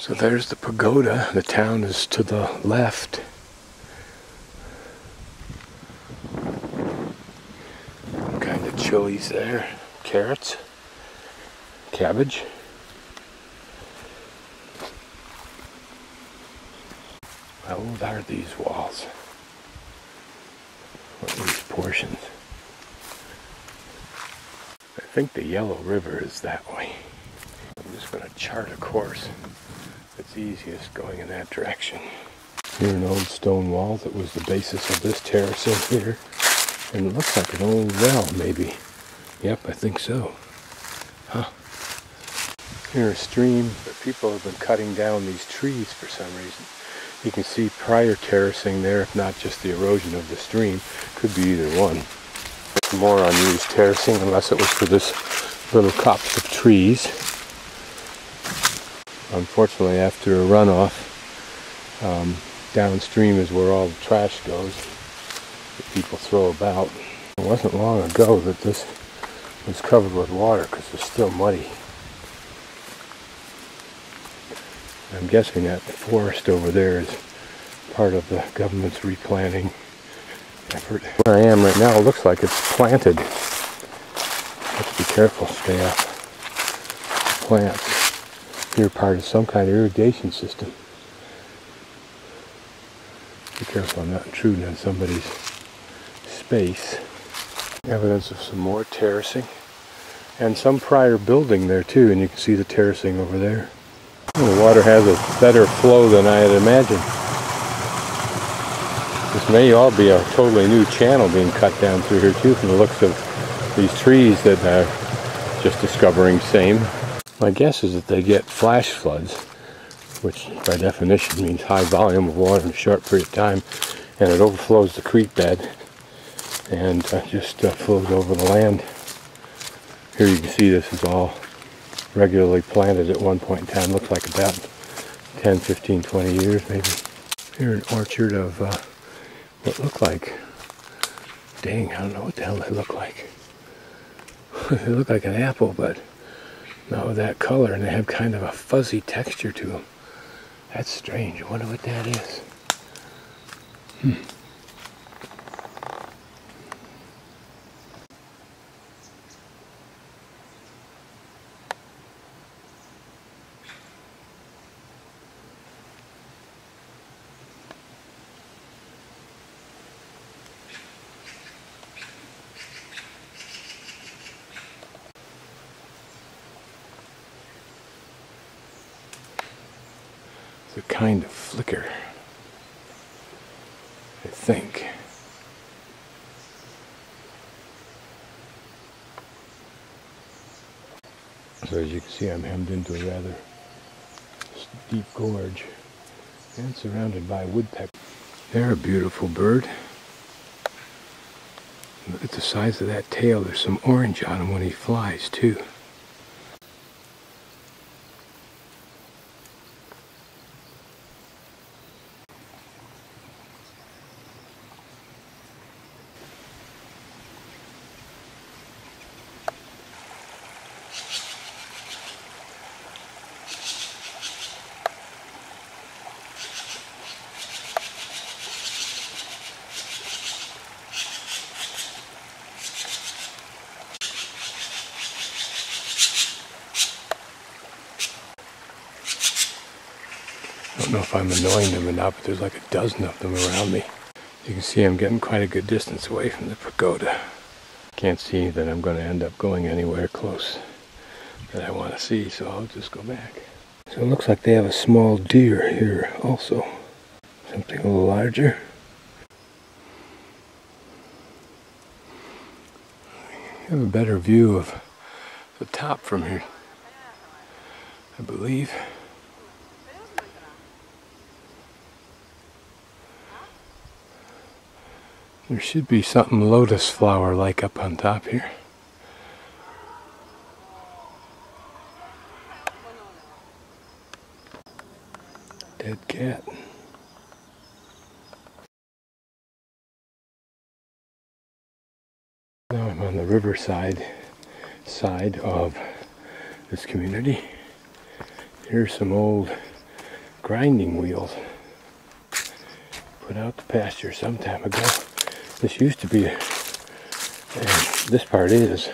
So there's the pagoda. The town is to the left. Kind of chilies there. Carrots. Cabbage. How old are these walls? What are these portions? I think the Yellow River is that way. I'm just going to chart a course that's easiest going in that direction. Here an old stone wall that was the basis of this terrace in here. And it looks like an old well, maybe. Yep, I think so. Huh. Here a stream, but people have been cutting down these trees for some reason. You can see prior terracing there, if not just the erosion of the stream. Could be either one. More unused terracing, unless it was for this little copse of trees. Unfortunately, after a runoff, downstream is where all the trash goes that people throw about. It wasn't long ago that this was covered with water because it's still muddy. I'm guessing that the forest over there is part of the government's replanting effort. Where I am right now, it looks like it's planted. Have to be careful, stay off the plants. You're part of some kind of irrigation system. Be careful I'm not intruding on somebody's space. Evidence of some more terracing. And some prior building there too, and you can see the terracing over there. The water has a better flow than I had imagined. This may all be a totally new channel being cut down through here too, from the looks of these trees that I'm just discovering same. My guess is that they get flash floods, which by definition means high volume of water in a short period of time, and it overflows the creek bed and just flows over the land. Here you can see this is all regularly planted at one point in time. Looks like about 10, 15, 20 years maybe. Here an orchard of what look like, dang, I don't know what the hell they look like. They look like an apple, but not with that color, and they have kind of a fuzzy texture to them. That's strange. I wonder what that is. A kind of flicker, I think. So as you can see, I'm hemmed into a rather deep gorge and surrounded by woodpecker. They're a beautiful bird. Look at the size of that tail. There's some orange on him when he flies too. I don't know if I'm annoying them or not, but there's like a dozen of them around me. You can see I'm getting quite a good distance away from the pagoda. Can't see that I'm going to end up going anywhere close that I want to see, so I'll just go back. So it looks like they have a small deer here also. Something a little larger. I have a better view of the top from here, I believe. There should be something lotus flower-like up on top here. Dead cat. Now I'm on the riverside side of this community. Here's some old grinding wheels. Put out to pasture some time ago. This used to be, and this part is,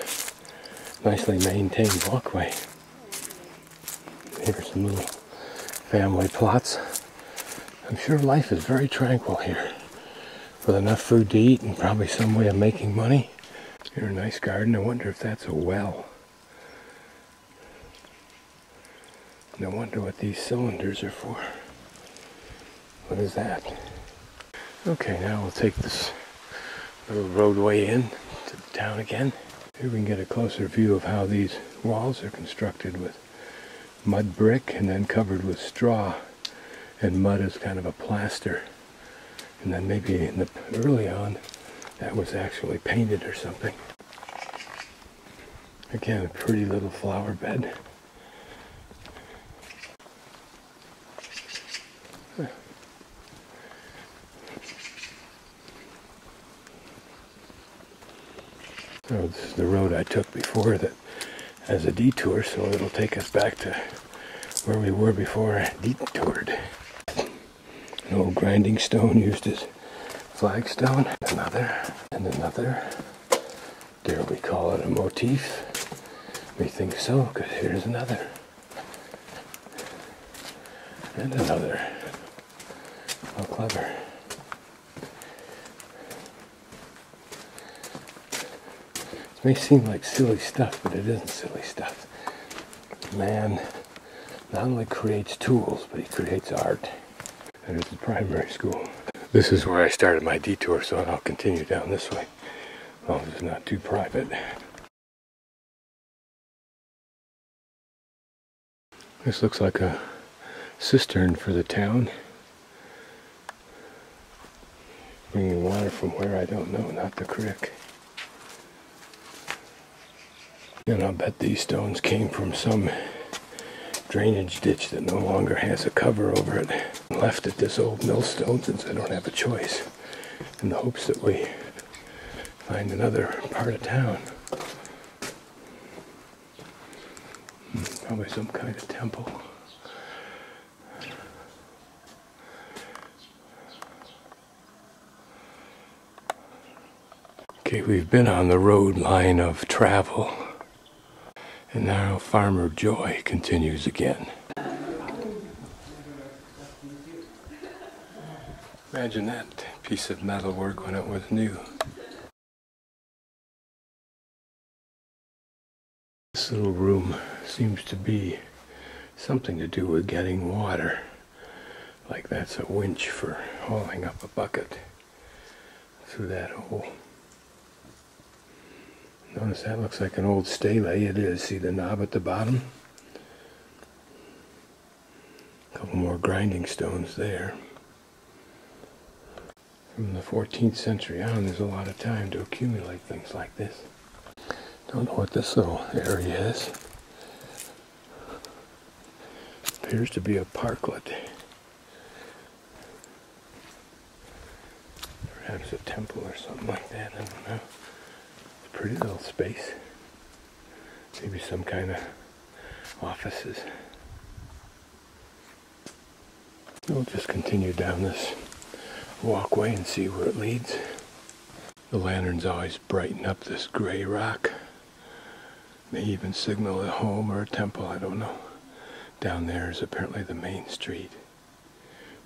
nicely maintained walkway. Here's some little family plots. I'm sure life is very tranquil here, with enough food to eat and probably some way of making money. Here's a nice garden. I wonder if that's a well. And I wonder what these cylinders are for. What is that? Okay, now we'll take this little roadway in to the town again. Here we can get a closer view of how these walls are constructed with mud brick and then covered with straw, and mud is kind of a plaster. And then maybe early on that was actually painted or something. Again, a pretty little flower bed. So this is the road I took before that as a detour, so it'll take us back to where we were before I detoured. An old grinding stone used as flagstone. Another, and another. Dare we call it a motif? We think so, because here's another. And another. How clever. It may seem like silly stuff, but it isn't silly stuff. Man not only creates tools, but he creates art. And it's a primary school. This is where I started my detour, so I'll continue down this way. Well, it's not too private. This looks like a cistern for the town. Bringing water from where I don't know, not the creek. And I'll bet these stones came from some drainage ditch that no longer has a cover over it. Left at this old millstone since I don't have a choice, in the hopes that we find another part of town. Probably some kind of temple. Okay, we've been on the road line of travel. And now Farmer Joy continues again. Imagine that piece of metalwork when it was new. This little room seems to be something to do with getting water. Like that's a winch for hauling up a bucket through that hole. Notice that looks like an old stele. It is. See the knob at the bottom? A couple more grinding stones there. From the 14th century on, there's a lot of time to accumulate things like this. Don't know what this little area is. Appears to be a parklet. Perhaps a temple or something like that. I don't know. Pretty little space. Maybe some kind of offices. We'll just continue down this walkway and see where it leads. The lanterns always brighten up this gray rock. May even signal a home or a temple, I don't know. Down there is apparently the main street.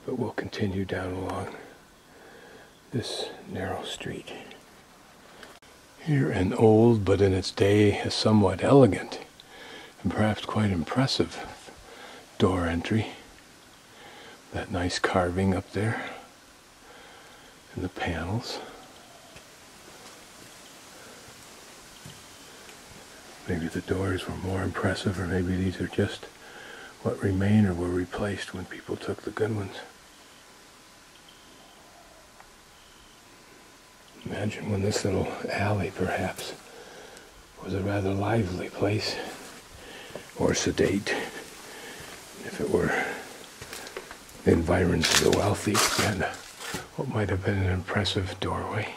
But we'll continue down along this narrow street. Here an old, but in its day a somewhat elegant and perhaps quite impressive door entry. That nice carving up there and the panels. Maybe the doors were more impressive, or maybe these are just what remain or were replaced when people took the good ones. Imagine when this little alley, perhaps, was a rather lively place, or sedate, if it were the environs of the wealthy, and what might have been an impressive doorway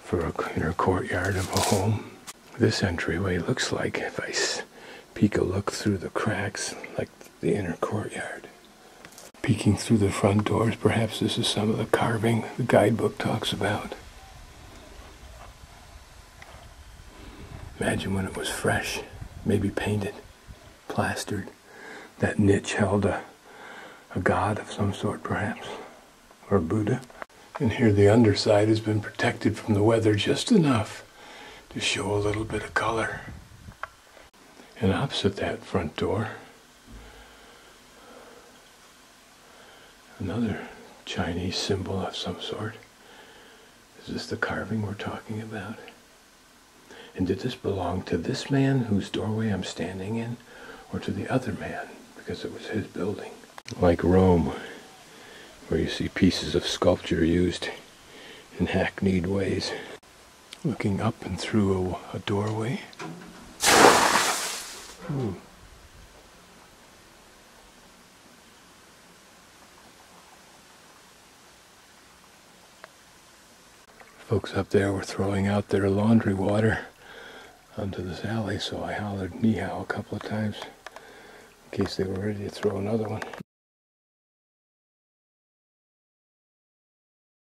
for a inner courtyard of a home. This entryway looks like, if I peek a look through the cracks, like the inner courtyard. Peeking through the front doors, perhaps this is some of the carving the guidebook talks about. Imagine when it was fresh, maybe painted, plastered. That niche held a god of some sort, perhaps, or a Buddha. And here the underside has been protected from the weather just enough to show a little bit of color. And opposite that front door, another Chinese symbol of some sort. Is this the carving we're talking about? And did this belong to this man whose doorway I'm standing in, or to the other man, because it was his building? Like Rome, where you see pieces of sculpture used in hackneyed ways. Looking up and through a doorway. Ooh. Folks up there were throwing out their laundry water onto this alley, so I hollered "ni hao" a couple of times in case they were ready to throw another one.